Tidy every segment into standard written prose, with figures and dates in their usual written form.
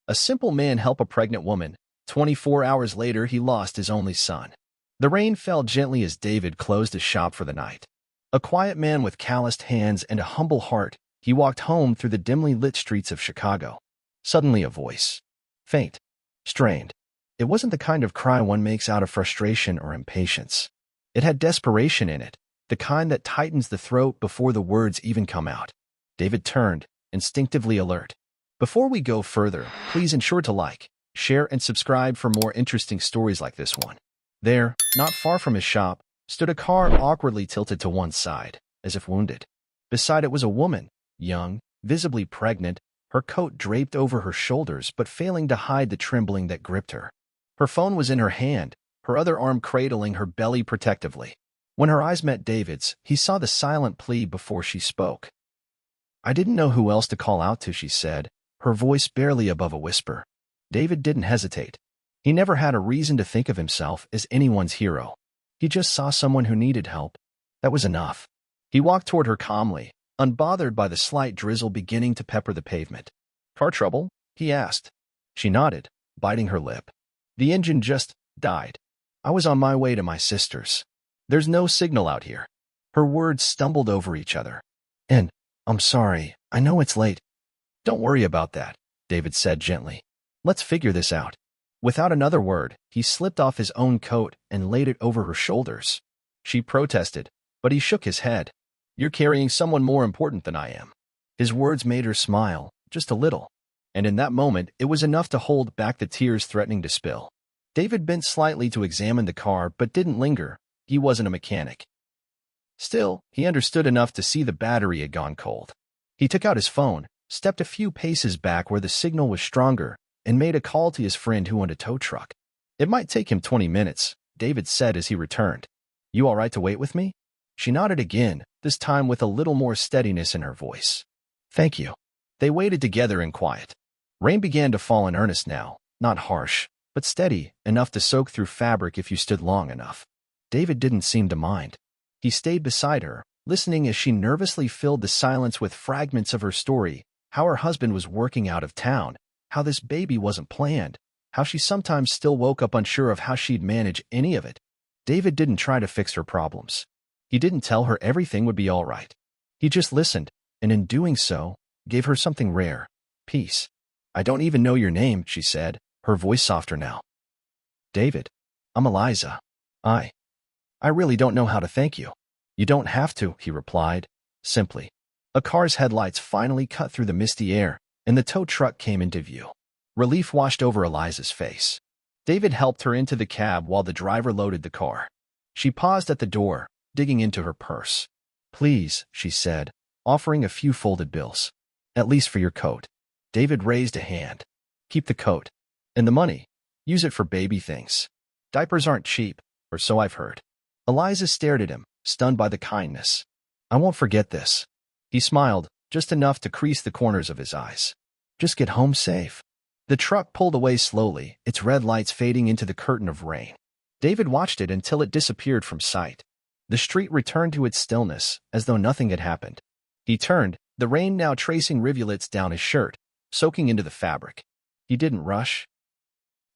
A simple man help a pregnant woman. 24 hours later, he lost his only son. The rain fell gently as David closed his shop for the night. A quiet man with calloused hands and a humble heart, he walked home through the dimly lit streets of Chicago. Suddenly a voice. Faint. Strained. It wasn't the kind of cry one makes out of frustration or impatience. It had desperation in it, the kind that tightens the throat before the words even come out. David turned, instinctively alert. Before we go further, please ensure to like, share, and subscribe for more interesting stories like this one. There, not far from his shop, stood a car awkwardly tilted to one side, as if wounded. Beside it was a woman, young, visibly pregnant, her coat draped over her shoulders but failing to hide the trembling that gripped her. Her phone was in her hand, her other arm cradling her belly protectively. When her eyes met David's, he saw the silent plea before she spoke. "I didn't know who else to call out to," she said, her voice barely above a whisper. David didn't hesitate. He never had a reason to think of himself as anyone's hero. He just saw someone who needed help. That was enough. He walked toward her calmly, unbothered by the slight drizzle beginning to pepper the pavement. "Car trouble?" he asked. She nodded, biting her lip. "The engine just died. I was on my way to my sister's. There's no signal out here." Her words stumbled over each other. "And, I'm sorry, I know it's late." "Don't worry about that," David said gently. "Let's figure this out." Without another word, he slipped off his own coat and laid it over her shoulders. She protested, but he shook his head. "You're carrying someone more important than I am." His words made her smile, just a little. And in that moment, it was enough to hold back the tears threatening to spill. David bent slightly to examine the car but didn't linger. He wasn't a mechanic. Still, he understood enough to see the battery had gone cold. He took out his phone, stepped a few paces back where the signal was stronger, and made a call to his friend who owned a tow truck. "It might take him 20 minutes, David said as he returned. "You all right to wait with me?" She nodded again, this time with a little more steadiness in her voice. "Thank you." They waited together in quiet. Rain began to fall in earnest now, not harsh, but steady, enough to soak through fabric if you stood long enough. David didn't seem to mind. He stayed beside her, listening as she nervously filled the silence with fragments of her story, how her husband was working out of town, how this baby wasn't planned, how she sometimes still woke up unsure of how she'd manage any of it. David didn't try to fix her problems. He didn't tell her everything would be all right. He just listened, and in doing so, gave her something rare, peace. "I don't even know your name," she said, her voice softer now. "David. I'm Eliza. I really don't know how to thank you." "You don't have to," he replied, simply. A car's headlights finally cut through the misty air, and the tow truck came into view. Relief washed over Eliza's face. David helped her into the cab while the driver loaded the car. She paused at the door, digging into her purse. "Please," she said, offering a few folded bills. "At least for your coat." David raised a hand. "Keep the coat. And the money. Use it for baby things. Diapers aren't cheap, or so I've heard." Eliza stared at him, stunned by the kindness. "I won't forget this." He smiled, just enough to crease the corners of his eyes. "Just get home safe." The truck pulled away slowly, its red lights fading into the curtain of rain. David watched it until it disappeared from sight. The street returned to its stillness, as though nothing had happened. He turned, the rain now tracing rivulets down his shirt, soaking into the fabric. He didn't rush.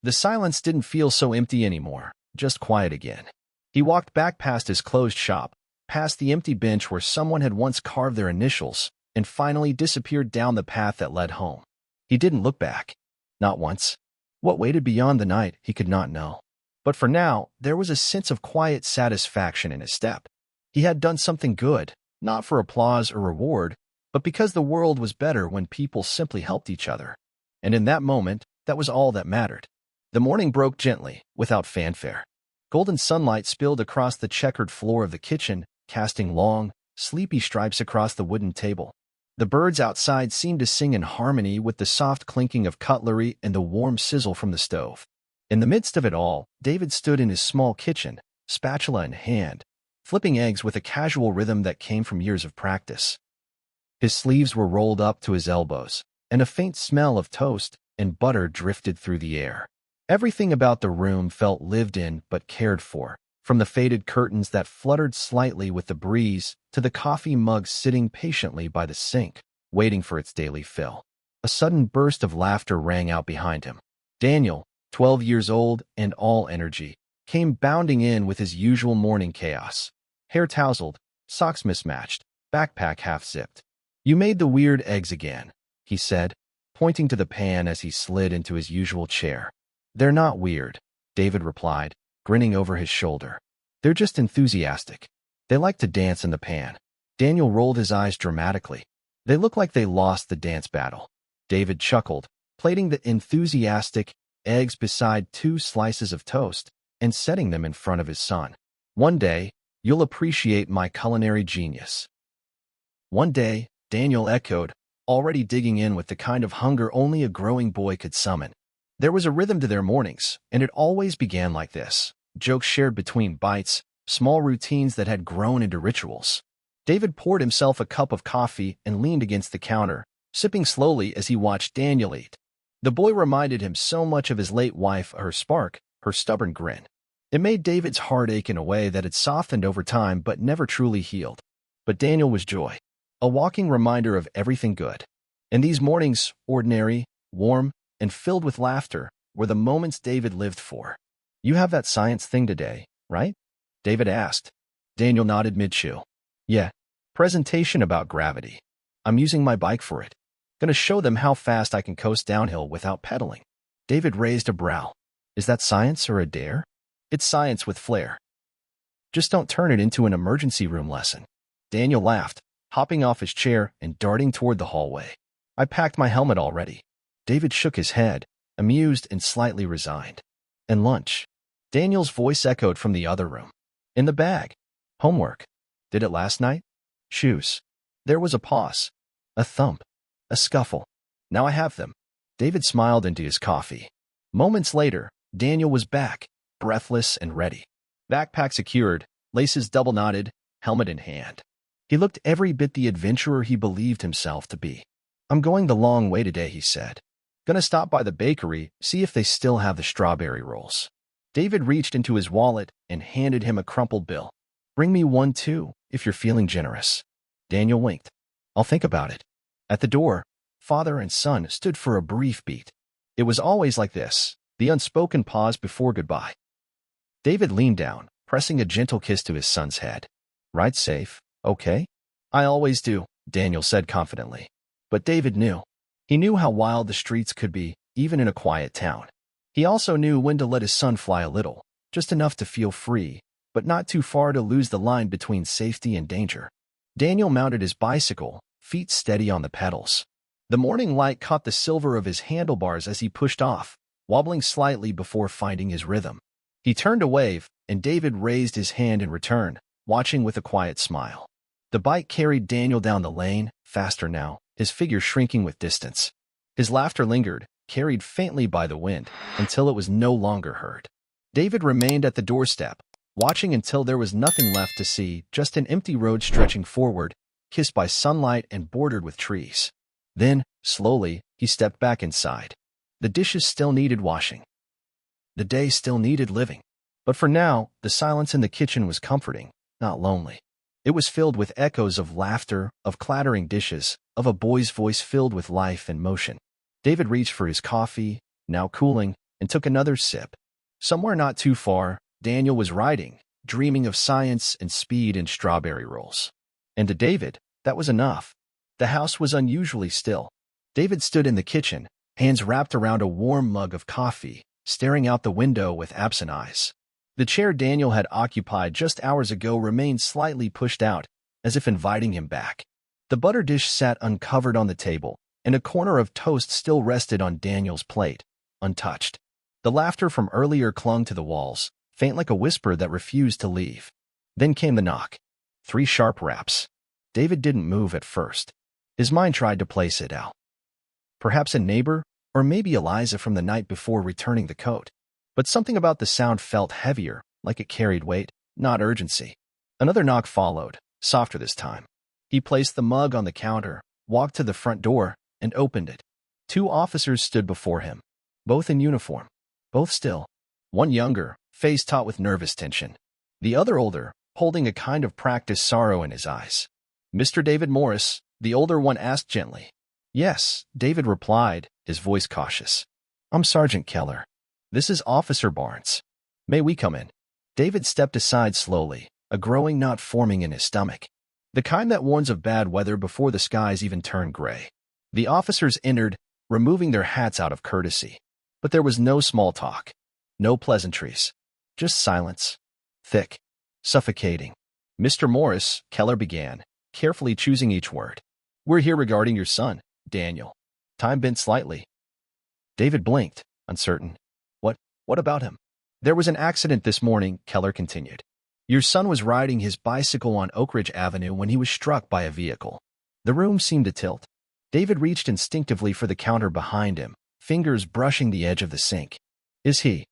The silence didn't feel so empty anymore, just quiet again. He walked back past his closed shop, past the empty bench where someone had once carved their initials, and finally disappeared down the path that led home. He didn't look back. Not once. What waited beyond the night, he could not know. But for now, there was a sense of quiet satisfaction in his step. He had done something good, not for applause or reward, but because the world was better when people simply helped each other. And in that moment, that was all that mattered. The morning broke gently, without fanfare. Golden sunlight spilled across the checkered floor of the kitchen, casting long, sleepy stripes across the wooden table. The birds outside seemed to sing in harmony with the soft clinking of cutlery and the warm sizzle from the stove. In the midst of it all, David stood in his small kitchen, spatula in hand, flipping eggs with a casual rhythm that came from years of practice. His sleeves were rolled up to his elbows, and a faint smell of toast and butter drifted through the air. Everything about the room felt lived in but cared for, from the faded curtains that fluttered slightly with the breeze to the coffee mug sitting patiently by the sink, waiting for its daily fill. A sudden burst of laughter rang out behind him. Daniel, 12 years old and all energy, came bounding in with his usual morning chaos. Hair tousled, socks mismatched, backpack half-zipped. "You made the weird eggs again," he said, pointing to the pan as he slid into his usual chair. "They're not weird," David replied, grinning over his shoulder. "They're just enthusiastic. They like to dance in the pan." Daniel rolled his eyes dramatically. "They look like they lost the dance battle." David chuckled, plating the enthusiastic eggs beside 2 slices of toast and setting them in front of his son. "One day, you'll appreciate my culinary genius." "One day," Daniel echoed, already digging in with the kind of hunger only a growing boy could summon. There was a rhythm to their mornings, and it always began like this: jokes shared between bites, small routines that had grown into rituals. David poured himself a cup of coffee and leaned against the counter, sipping slowly as he watched Daniel eat. The boy reminded him so much of his late wife, her spark, her stubborn grin. It made David's heart ache in a way that had softened over time but never truly healed. But Daniel was joy, a walking reminder of everything good. And these mornings, ordinary, warm, and filled with laughter, were the moments David lived for. "You have that science thing today, right?" David asked. Daniel nodded mid-chew. "Yeah, presentation about gravity. I'm using my bike for it. Gonna show them how fast I can coast downhill without pedaling." David raised a brow. "Is that science or a dare?" "It's science with flair. Just don't turn it into an emergency room lesson." Daniel laughed, hopping off his chair and darting toward the hallway. "I packed my helmet already." David shook his head, amused and slightly resigned. "And lunch?" Daniel's voice echoed from the other room. "In the bag. Homework. Did it last night?" "Shoes." There was a pause. A thump. A scuffle. "Now I have them." David smiled into his coffee. Moments later, Daniel was back, breathless and ready. Backpack secured, laces double-knotted, helmet in hand. He looked every bit the adventurer he believed himself to be. "I'm going the long way today," he said. "Gonna stop by the bakery, see if they still have the strawberry rolls." David reached into his wallet and handed him a crumpled bill. "Bring me one too, if you're feeling generous." Daniel winked. "I'll think about it." At the door, father and son stood for a brief beat. It was always like this, the unspoken pause before goodbye. David leaned down, pressing a gentle kiss to his son's head. "Ride safe, okay?" "I always do," Daniel said confidently. But David knew. He knew how wild the streets could be, even in a quiet town. He also knew when to let his son fly a little, just enough to feel free, but not too far to lose the line between safety and danger. Daniel mounted his bicycle, feet steady on the pedals. The morning light caught the silver of his handlebars as he pushed off, wobbling slightly before finding his rhythm. He turned to wave, and David raised his hand in return, watching with a quiet smile. The bike carried Daniel down the lane, faster now, his figure shrinking with distance. His laughter lingered, carried faintly by the wind, until it was no longer heard. David remained at the doorstep, watching until there was nothing left to see, just an empty road stretching forward, kissed by sunlight and bordered with trees. Then, slowly, he stepped back inside. The dishes still needed washing. The day still needed living. But for now, the silence in the kitchen was comforting, not lonely. It was filled with echoes of laughter, of clattering dishes, of a boy's voice filled with life and motion. David reached for his coffee, now cooling, and took another sip. Somewhere not too far, Daniel was riding, dreaming of science and speed and strawberry rolls. And to David, that was enough. The house was unusually still. David stood in the kitchen, hands wrapped around a warm mug of coffee, staring out the window with absent eyes. The chair Daniel had occupied just hours ago remained slightly pushed out, as if inviting him back. The butter dish sat uncovered on the table, and a corner of toast still rested on Daniel's plate, untouched. The laughter from earlier clung to the walls, faint like a whisper that refused to leave. Then came the knock. 3 sharp raps. David didn't move at first. His mind tried to place it out. Perhaps a neighbor, or maybe Eliza from the night before returning the coat. But something about the sound felt heavier, like it carried weight, not urgency. Another knock followed, softer this time. He placed the mug on the counter, walked to the front door, and opened it. 2 officers stood before him, both in uniform, both still. One younger, face taut with nervous tension. The other older, holding a kind of practiced sorrow in his eyes. "Mr. David Morris," the older one asked gently. Yes, David replied, his voice cautious. I'm Sergeant Keller. This is Officer Barnes. May we come in? David stepped aside slowly, a growing knot forming in his stomach, the kind that warns of bad weather before the skies even turn gray. The officers entered, removing their hats out of courtesy. But there was no small talk, no pleasantries, just silence, thick, suffocating. Mr. Morris, Keller began, carefully choosing each word. We're here regarding your son, Daniel. Time bent slightly. David blinked, uncertain. What about him? There was an accident this morning, Keller continued. Your son was riding his bicycle on Oak Ridge Avenue when he was struck by a vehicle. The room seemed to tilt. David reached instinctively for the counter behind him, fingers brushing the edge of the sink. Is he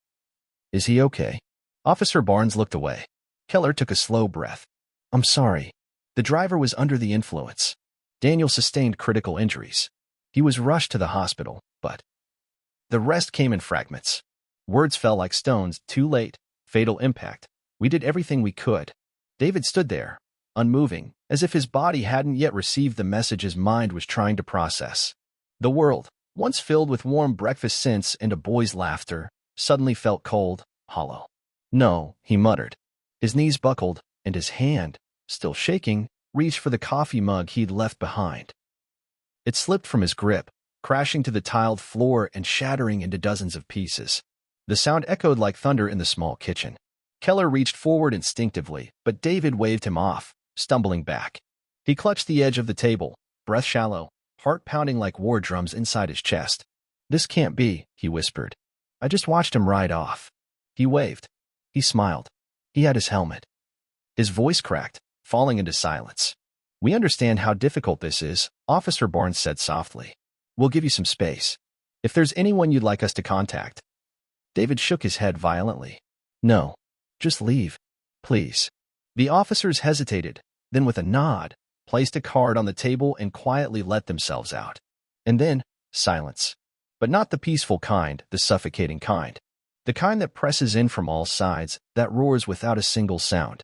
okay? Officer Barnes looked away. Keller took a slow breath. I'm sorry. The driver was under the influence. Daniel sustained critical injuries. He was rushed to the hospital, but the rest came in fragments. Words fell like stones, too late, fatal impact. We did everything we could. David stood there, unmoving, as if his body hadn't yet received the message his mind was trying to process. The world, once filled with warm breakfast scents and a boy's laughter, suddenly felt cold, hollow. No, he muttered. His knees buckled, and his hand, still shaking, reached for the coffee mug he'd left behind. It slipped from his grip, crashing to the tiled floor and shattering into dozens of pieces. The sound echoed like thunder in the small kitchen. Keller reached forward instinctively, but David waved him off, stumbling back. He clutched the edge of the table, breath shallow, heart pounding like war drums inside his chest. This can't be, he whispered. I just watched him ride off. He waved. He smiled. He had his helmet. His voice cracked, falling into silence. We understand how difficult this is, Officer Barnes said softly. We'll give you some space. If there's anyone you'd like us to contact. David shook his head violently. No. Just leave. Please. The officers hesitated, then with a nod, placed a card on the table and quietly let themselves out. And then, silence. But not the peaceful kind, the suffocating kind. The kind that presses in from all sides, that roars without a single sound.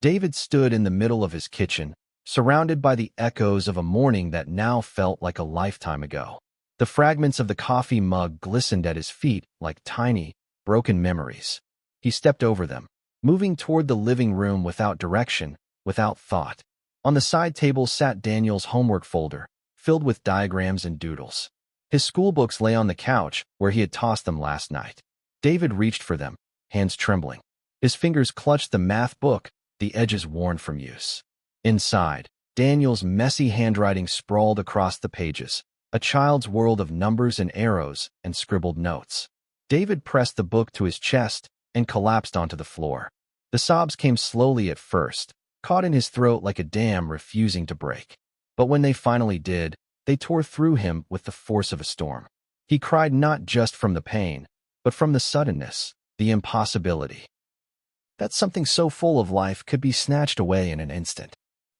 David stood in the middle of his kitchen, surrounded by the echoes of a morning that now felt like a lifetime ago. The fragments of the coffee mug glistened at his feet like tiny, broken memories. He stepped over them, moving toward the living room without direction, without thought. On the side table sat Daniel's homework folder, filled with diagrams and doodles. His schoolbooks lay on the couch, where he had tossed them last night. David reached for them, hands trembling. His fingers clutched the math book, the edges worn from use. Inside, Daniel's messy handwriting sprawled across the pages, a child's world of numbers and arrows and scribbled notes. David pressed the book to his chest and collapsed onto the floor. The sobs came slowly at first, caught in his throat like a dam refusing to break. But when they finally did, they tore through him with the force of a storm. He cried not just from the pain, but from the suddenness, the impossibility. That something so full of life could be snatched away in an instant.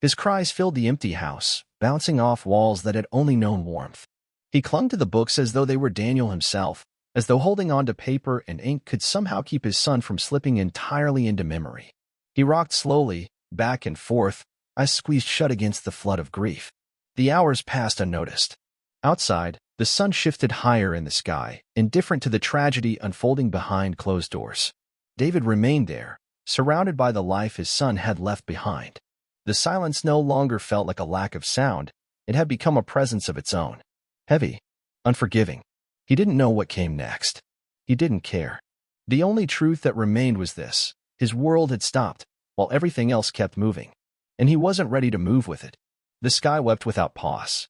His cries filled the empty house, bouncing off walls that had only known warmth. He clung to the books as though they were Daniel himself, as though holding on to paper and ink could somehow keep his son from slipping entirely into memory. He rocked slowly, back and forth, eyes squeezed shut against the flood of grief. The hours passed unnoticed. Outside, the sun shifted higher in the sky, indifferent to the tragedy unfolding behind closed doors. David remained there, surrounded by the life his son had left behind. The silence no longer felt like a lack of sound. It had become a presence of its own. Heavy, unforgiving. He didn't know what came next. He didn't care. The only truth that remained was this. His world had stopped, while everything else kept moving. And he wasn't ready to move with it. The sky wept without pause.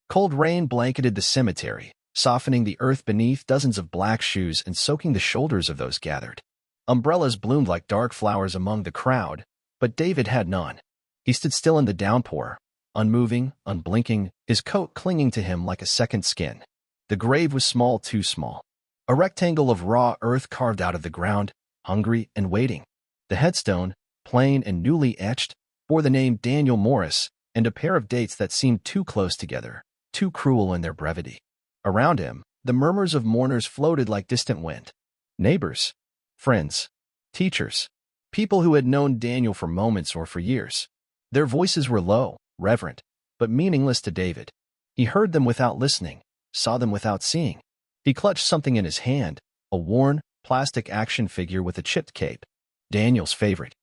Cold rain blanketed the cemetery, softening the earth beneath dozens of black shoes and soaking the shoulders of those gathered. Umbrellas bloomed like dark flowers among the crowd, but David had none. He stood still in the downpour, unmoving, unblinking, his coat clinging to him like a second skin. The grave was small, too small. A rectangle of raw earth carved out of the ground, hungry and waiting. The headstone, plain and newly etched, bore the name Daniel Morris and a pair of dates that seemed too close together, too cruel in their brevity. Around him, the murmurs of mourners floated like distant wind. Neighbors, friends, teachers, people who had known Daniel for moments or for years. Their voices were low, reverent, but meaningless to David. He heard them without listening, saw them without seeing. He clutched something in his hand, a worn, plastic action figure with a chipped cape. Daniel's favorite.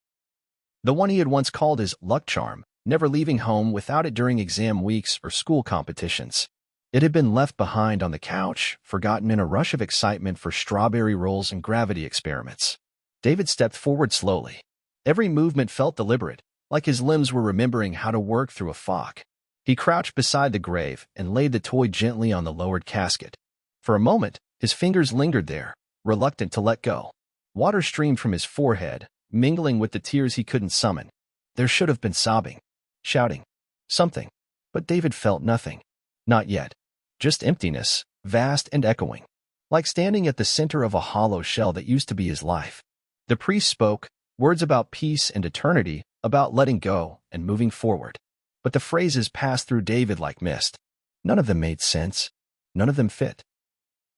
The one he had once called his luck charm, never leaving home without it during exam weeks or school competitions. It had been left behind on the couch, forgotten in a rush of excitement for strawberry rolls and gravity experiments. David stepped forward slowly. Every movement felt deliberate, like his limbs were remembering how to work through a fog. He crouched beside the grave and laid the toy gently on the lowered casket. For a moment, his fingers lingered there, reluctant to let go. Water streamed from his forehead, mingling with the tears he couldn't summon. There should have been sobbing, shouting, something. But David felt nothing. Not yet. Just emptiness, vast and echoing. Like standing at the center of a hollow shell that used to be his life. The priest spoke, words about peace and eternity, about letting go and moving forward. But the phrases passed through David like mist. None of them made sense. None of them fit.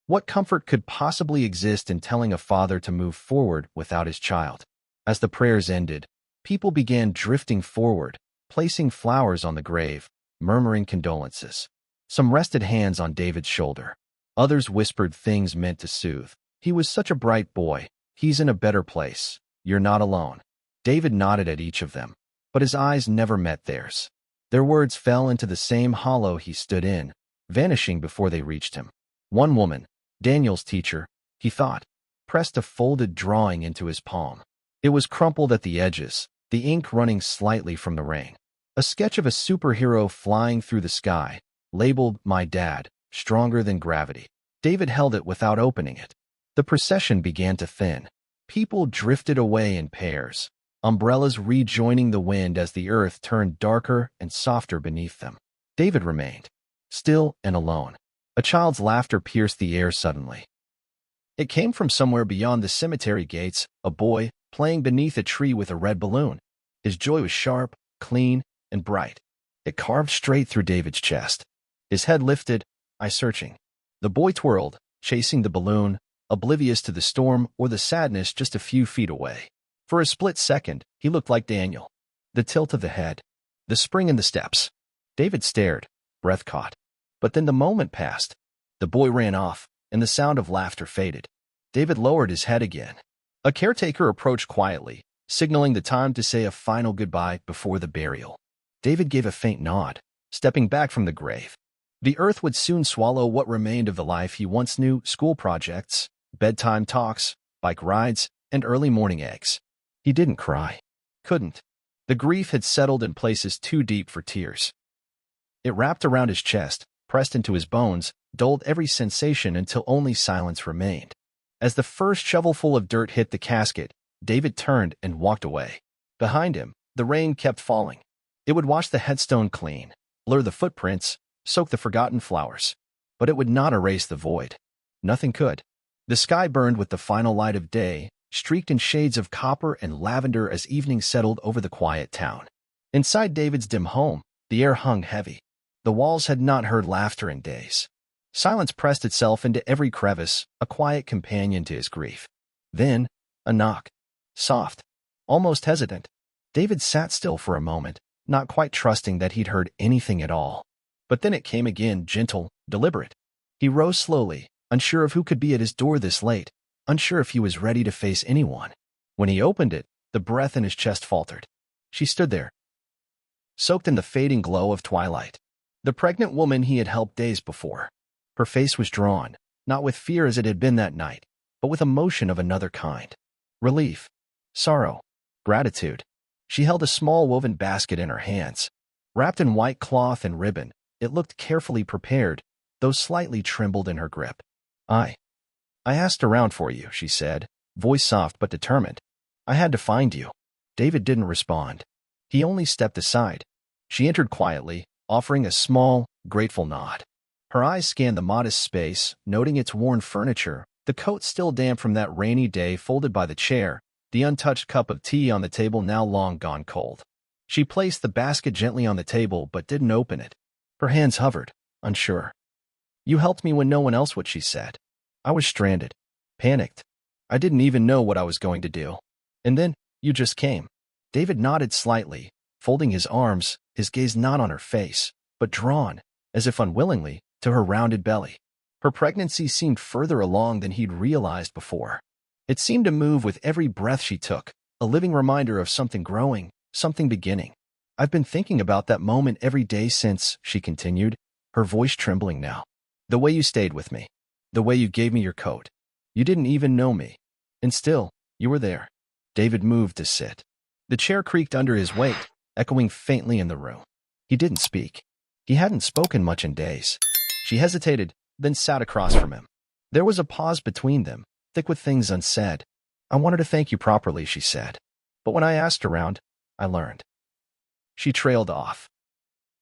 What comfort could possibly exist in telling a father to move forward without his child? As the prayers ended, people began drifting forward, placing flowers on the grave, murmuring condolences. Some rested hands on David's shoulder. Others whispered things meant to soothe. He was such a bright boy. He's in a better place. You're not alone. David nodded at each of them, but his eyes never met theirs. Their words fell into the same hollow he stood in, vanishing before they reached him. One woman, Daniel's teacher, he thought, pressed a folded drawing into his palm. It was crumpled at the edges, the ink running slightly from the rain. A sketch of a superhero flying through the sky, labeled "My Dad," stronger than gravity. David held it without opening it. The procession began to thin. People drifted away in pairs, umbrellas rejoining the wind as the earth turned darker and softer beneath them. David remained, still and alone. A child's laughter pierced the air suddenly. It came from somewhere beyond the cemetery gates, a boy playing beneath a tree with a red balloon. His joy was sharp, clean, and bright. It carved straight through David's chest. His head lifted, eyes searching. The boy twirled, chasing the balloon, oblivious to the storm or the sadness just a few feet away. For a split second, he looked like Daniel. The tilt of the head, the spring in the steps. David stared, breath caught. But then the moment passed. The boy ran off, and the sound of laughter faded. David lowered his head again. A caretaker approached quietly, signaling the time to say a final goodbye before the burial. David gave a faint nod, stepping back from the grave. The earth would soon swallow what remained of the life he once knew: school projects, bedtime talks, bike rides, and early morning eggs. He didn't cry. Couldn't. The grief had settled in places too deep for tears. It wrapped around his chest, pressed into his bones, dulled every sensation until only silence remained. As the first shovelful of dirt hit the casket, David turned and walked away. Behind him, the rain kept falling. It would wash the headstone clean, blur the footprints, soak the forgotten flowers. But it would not erase the void. Nothing could. The sky burned with the final light of day, streaked in shades of copper and lavender as evening settled over the quiet town. Inside David's dim home, the air hung heavy. The walls had not heard laughter in days. Silence pressed itself into every crevice, a quiet companion to his grief. Then, a knock. Soft, almost hesitant. David sat still for a moment, not quite trusting that he'd heard anything at all. But then it came again, gentle, deliberate. He rose slowly, unsure of who could be at his door this late, unsure if he was ready to face anyone. When he opened it, the breath in his chest faltered. She stood there, soaked in the fading glow of twilight. The pregnant woman he had helped days before. Her face was drawn, not with fear as it had been that night, but with emotion of another kind. Relief, sorrow, gratitude. She held a small woven basket in her hands. Wrapped in white cloth and ribbon, it looked carefully prepared, though slightly trembled in her grip. I asked around for you," she said, voice soft but determined. "I had to find you." David didn't respond. He only stepped aside. She entered quietly, offering a small, grateful nod. Her eyes scanned the modest space, noting its worn furniture, the coat still damp from that rainy day folded by the chair, the untouched cup of tea on the table now long gone cold. She placed the basket gently on the table but didn't open it. Her hands hovered, unsure. "You helped me when no one else would," she said. "I was stranded, panicked. I didn't even know what I was going to do. And then, you just came." David nodded slightly, folding his arms, his gaze not on her face, but drawn, as if unwillingly, to her rounded belly. Her pregnancy seemed further along than he'd realized before. It seemed to move with every breath she took, a living reminder of something growing, something beginning. I've been thinking about that moment every day since, she continued, her voice trembling now. The way you stayed with me. The way you gave me your coat. You didn't even know me. And still, you were there. David moved to sit. The chair creaked under his weight, echoing faintly in the room. He didn't speak. He hadn't spoken much in days. She hesitated, then sat across from him. There was a pause between them, thick with things unsaid. I wanted to thank you properly, she said. But when I asked around, I learned. She trailed off.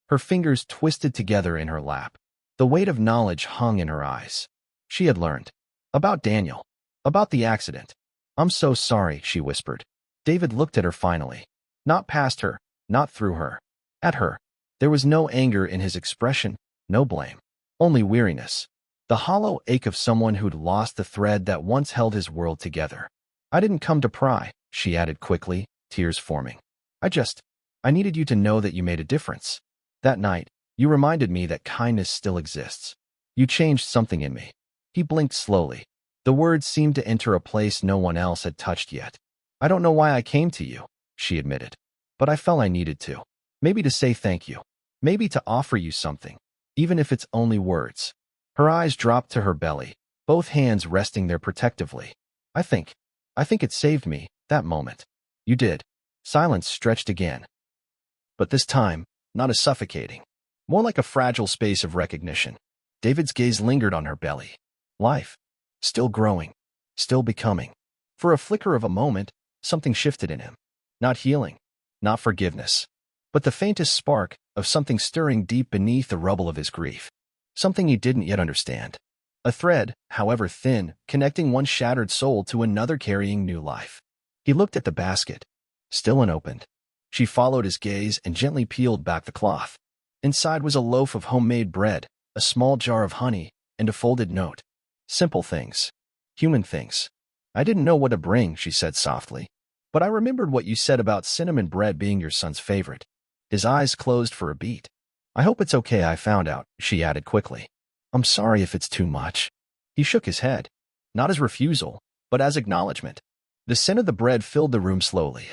Her fingers twisted together in her lap. The weight of knowledge hung in her eyes. She had learned. About Daniel. About the accident. I'm so sorry, she whispered. David looked at her finally. Not past her, not through her. At her. There was no anger in his expression, no blame. Only weariness. The hollow ache of someone who'd lost the thread that once held his world together. I didn't come to pry, she added quickly, tears forming. I needed you to know that you made a difference. That night, you reminded me that kindness still exists. You changed something in me. He blinked slowly. The words seemed to enter a place no one else had touched yet. I don't know why I came to you, she admitted. But I felt I needed to. Maybe to say thank you. Maybe to offer you something. Even if it's only words. Her eyes dropped to her belly, both hands resting there protectively. I think it saved me, that moment. You did. Silence stretched again. But this time, not as suffocating. More like a fragile space of recognition. David's gaze lingered on her belly. Life. Still growing. Still becoming. For a flicker of a moment, something shifted in him. Not healing. Not forgiveness. But the faintest spark of something stirring deep beneath the rubble of his grief. Something he didn't yet understand. A thread, however thin, connecting one shattered soul to another carrying new life. He looked at the basket. Still unopened. She followed his gaze and gently peeled back the cloth. Inside was a loaf of homemade bread, a small jar of honey, and a folded note. Simple things. Human things. I didn't know what to bring, she said softly. But I remembered what you said about cinnamon bread being your son's favorite. His eyes closed for a beat. I hope it's okay I found out, she added quickly. I'm sorry if it's too much. He shook his head. Not as refusal, but as acknowledgement. The scent of the bread filled the room slowly.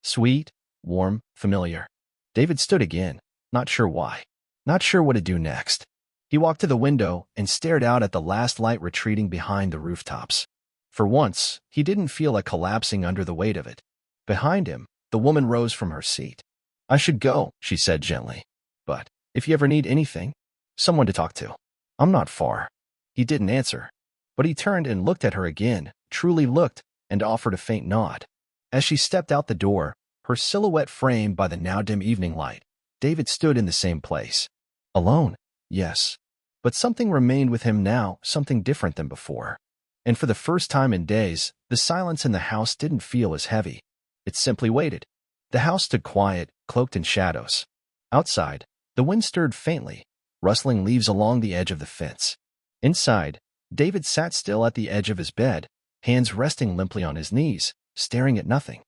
Sweet, warm, familiar. David stood again, not sure why. Not sure what to do next. He walked to the window and stared out at the last light retreating behind the rooftops. For once, he didn't feel like collapsing under the weight of it. Behind him, the woman rose from her seat. I should go, she said gently. But if you ever need anything, someone to talk to. I'm not far. He didn't answer. But he turned and looked at her again, truly looked, and offered a faint nod. As she stepped out the door, her silhouette framed by the now dim evening light, David stood in the same place. Alone, yes. But something remained with him now, something different than before. And for the first time in days, the silence in the house didn't feel as heavy. It simply waited. The house stood quiet, cloaked in shadows. Outside, the wind stirred faintly, rustling leaves along the edge of the fence. Inside, David sat still at the edge of his bed, hands resting limply on his knees, staring at nothing.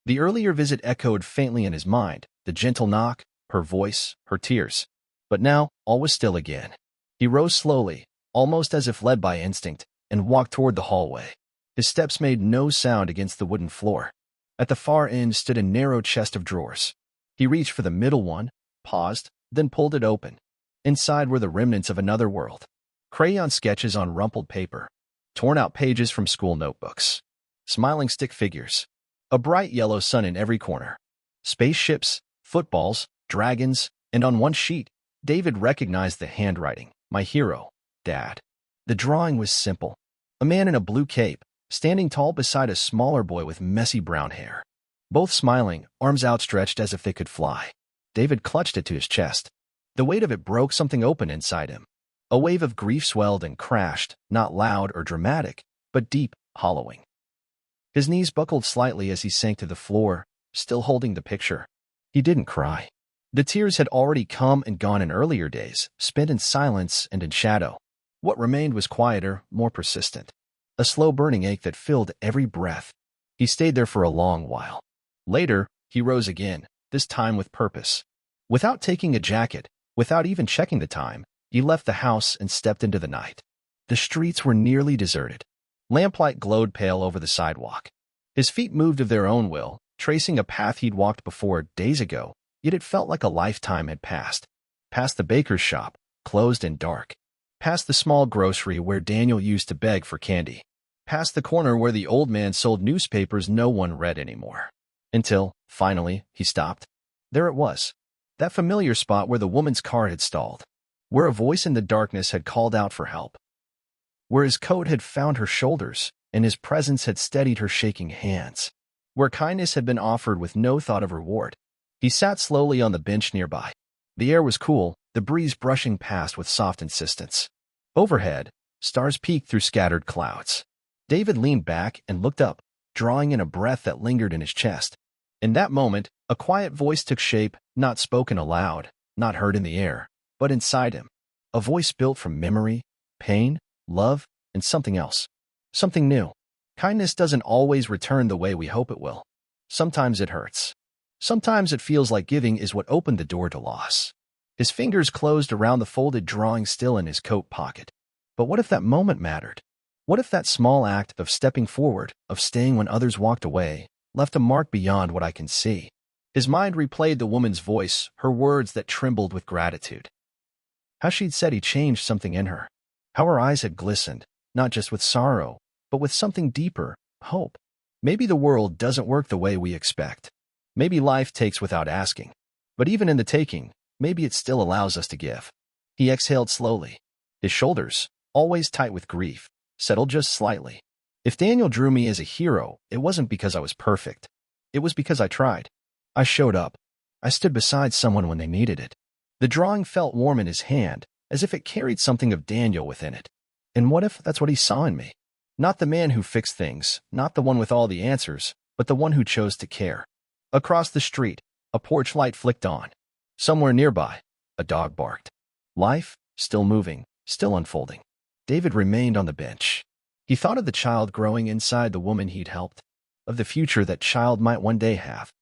The earlier visit echoed faintly in his mind, the gentle knock, her voice, her tears. But now, all was still again. He rose slowly, almost as if led by instinct, and walked toward the hallway. His steps made no sound against the wooden floor. At the far end stood a narrow chest of drawers. He reached for the middle one, paused, then pulled it open. Inside were the remnants of another world. Crayon sketches on rumpled paper, torn-out pages from school notebooks, smiling stick figures, a bright yellow sun in every corner, spaceships, footballs, dragons, and on one sheet, David recognized the handwriting, my hero, Dad. The drawing was simple. A man in a blue cape, standing tall beside a smaller boy with messy brown hair. Both smiling, arms outstretched as if they could fly. David clutched it to his chest. The weight of it broke something open inside him. A wave of grief swelled and crashed, not loud or dramatic, but deep, hollowing. His knees buckled slightly as he sank to the floor, still holding the picture. He didn't cry. The tears had already come and gone in earlier days, spent in silence and in shadow. What remained was quieter, more persistent. A slow burning ache that filled every breath. He stayed there for a long while. Later, he rose again, this time with purpose. Without taking a jacket, Without even checking the time, he left the house and stepped into the night. The streets were nearly deserted. Lamplight glowed pale over the sidewalk. His feet moved of their own will, tracing a path he'd walked before days ago, yet it felt like a lifetime had passed. Past the baker's shop, closed and dark. Past the small grocery where Daniel used to beg for candy. Past the corner where the old man sold newspapers no one read anymore. Until, finally, he stopped. There it was. That familiar spot where the woman's car had stalled. Where a voice in the darkness had called out for help. Where his coat had found her shoulders, and his presence had steadied her shaking hands. Where kindness had been offered with no thought of reward. He sat slowly on the bench nearby. The air was cool, the breeze brushing past with soft insistence. Overhead, stars peeked through scattered clouds. David leaned back and looked up, drawing in a breath that lingered in his chest. In that moment, a quiet voice took shape, not spoken aloud, not heard in the air, but inside him. A voice built from memory, pain, love, and something else. Something new. Kindness doesn't always return the way we hope it will. Sometimes it hurts. Sometimes it feels like giving is what opened the door to loss. His fingers closed around the folded drawing still in his coat pocket. But what if that moment mattered? What if that small act of stepping forward, of staying when others walked away, left a mark beyond what I can see? His mind replayed the woman's voice, her words that trembled with gratitude. How she'd said he changed something in her. How her eyes had glistened, not just with sorrow, but with something deeper, hope. Maybe the world doesn't work the way we expect. Maybe life takes without asking. But even in the taking, maybe it still allows us to give. He exhaled slowly. His shoulders, always tight with grief, settled just slightly. If Daniel drew me as a hero, it wasn't because I was perfect. It was because I tried. I showed up. I stood beside someone when they needed it. The drawing felt warm in his hand, as if it carried something of Daniel within it. And what if that's what he saw in me? Not the man who fixed things, not the one with all the answers, but the one who chose to care. Across the street, a porch light flicked on. Somewhere nearby, a dog barked. Life, still moving, still unfolding. David remained on the bench. He thought of the child growing inside the woman he'd helped, of the future that child might one day have,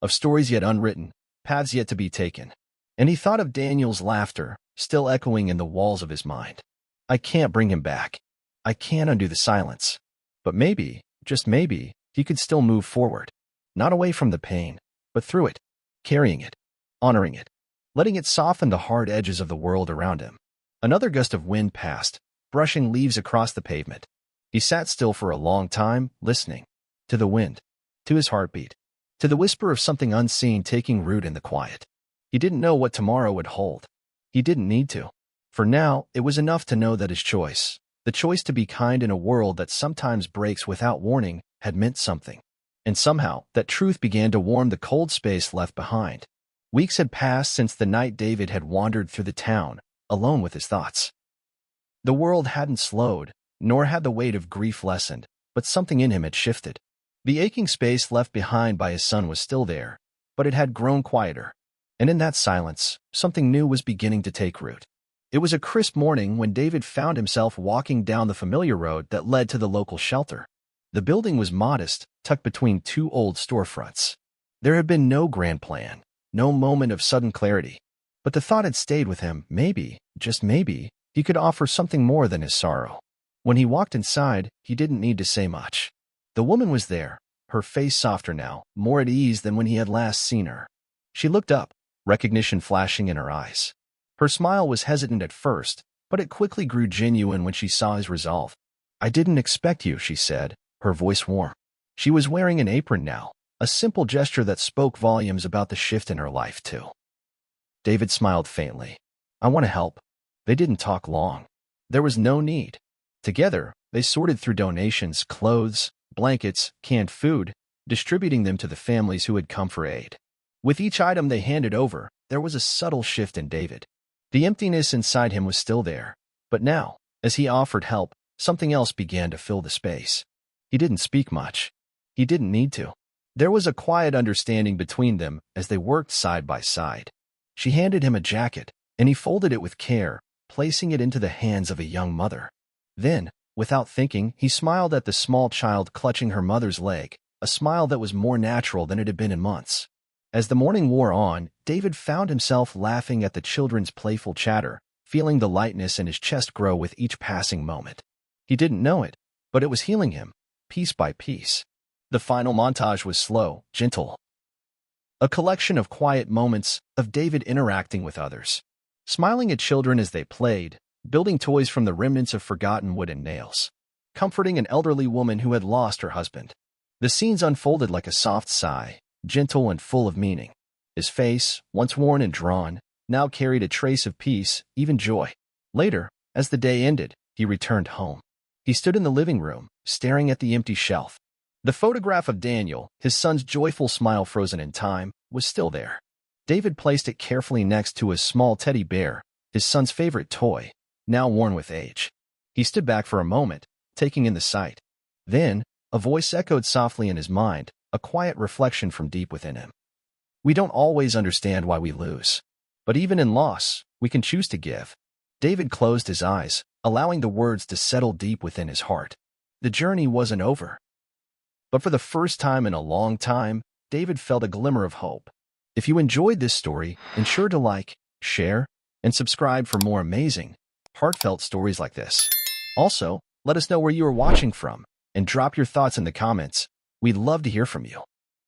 of stories yet unwritten, paths yet to be taken. And he thought of Daniel's laughter, still echoing in the walls of his mind. I can't bring him back. I can't undo the silence. But maybe, just maybe, he could still move forward. Not away from the pain, but through it, carrying it, honoring it, letting it soften the hard edges of the world around him. Another gust of wind passed, brushing leaves across the pavement. He sat still for a long time, listening. To the wind, to his heartbeat, to the whisper of something unseen taking root in the quiet. He didn't know what tomorrow would hold. He didn't need to. For now, it was enough to know that his choice, the choice to be kind in a world that sometimes breaks without warning, had meant something. And somehow, that truth began to warm the cold space left behind. Weeks had passed since the night David had wandered through the town, alone with his thoughts. The world hadn't slowed, nor had the weight of grief lessened, but something in him had shifted. The aching space left behind by his son was still there, but it had grown quieter. And in that silence, something new was beginning to take root. It was a crisp morning when David found himself walking down the familiar road that led to the local shelter. The building was modest, tucked between two old storefronts. There had been no grand plan, no moment of sudden clarity. But the thought had stayed with him, maybe, just maybe, he could offer something more than his sorrow. When he walked inside, he didn't need to say much. The woman was there, her face softer now, more at ease than when he had last seen her. She looked up, recognition flashing in her eyes. Her smile was hesitant at first, but it quickly grew genuine when she saw his resolve. I didn't expect you, she said, her voice warm. She was wearing an apron now, a simple gesture that spoke volumes about the shift in her life, too. David smiled faintly. I want to help. They didn't talk long. There was no need. Together, they sorted through donations, clothes, blankets, canned food, distributing them to the families who had come for aid. With each item they handed over, there was a subtle shift in David. The emptiness inside him was still there, but now, as he offered help, something else began to fill the space. He didn't speak much. He didn't need to. There was a quiet understanding between them as they worked side by side. She handed him a jacket, and he folded it with care, placing it into the hands of a young mother. Then, without thinking, he smiled at the small child clutching her mother's leg, a smile that was more natural than it had been in months. As the morning wore on, David found himself laughing at the children's playful chatter, feeling the lightness in his chest grow with each passing moment. He didn't know it, but it was healing him, piece by piece. The final montage was slow, gentle. A collection of quiet moments of David interacting with others, smiling at children as they played, building toys from the remnants of forgotten wood and nails, comforting an elderly woman who had lost her husband. The scenes unfolded like a soft sigh, gentle and full of meaning. His face, once worn and drawn, now carried a trace of peace, even joy. Later, as the day ended, he returned home. He stood in the living room, staring at the empty shelf. The photograph of Daniel, his son's joyful smile frozen in time, was still there. David placed it carefully next to a small teddy bear, his son's favorite toy, now worn with age. He stood back for a moment, taking in the sight. Then, a voice echoed softly in his mind, a quiet reflection from deep within him. We don't always understand why we lose. But even in loss, we can choose to give. David closed his eyes, allowing the words to settle deep within his heart. The journey wasn't over. But for the first time in a long time, David felt a glimmer of hope. If you enjoyed this story, ensure to like, share, and subscribe for more amazing, heartfelt stories like this. Also, let us know where you are watching from, and drop your thoughts in the comments. We'd love to hear from you.